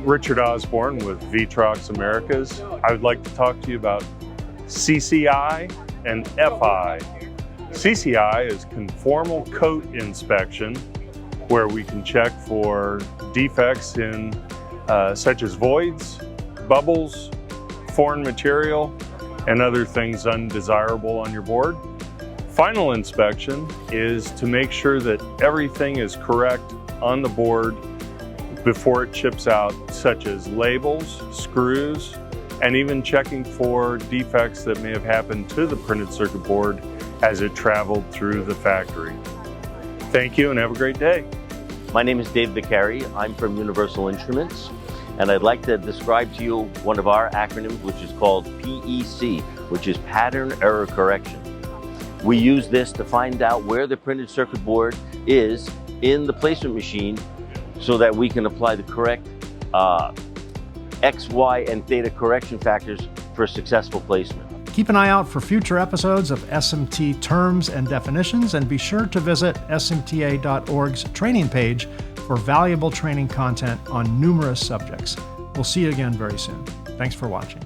Richard Osborne with Vitrox Americas. I would like to talk to you about CCI and FI. CCI is conformal coat inspection, where we can check for defects in such as voids, bubbles, foreign material, and other things undesirable on your board. Final inspection is to make sure that everything is correct on the board before it ships out, such as labels, screws, and even checking for defects that may have happened to the printed circuit board as it traveled through the factory. Thank you and have a great day. My name is Dave Vicari. I'm from Universal Instruments, and I'd like to describe to you one of our acronyms, which is called PEC, which is Pattern Error Correction. We use this to find out where the printed circuit board is in the placement machine so that we can apply the correct X, Y, and theta correction factors for successful placement. Keep an eye out for future episodes of SMT terms and definitions, and be sure to visit smta.org's training page for valuable training content on numerous subjects. We'll see you again very soon. Thanks for watching.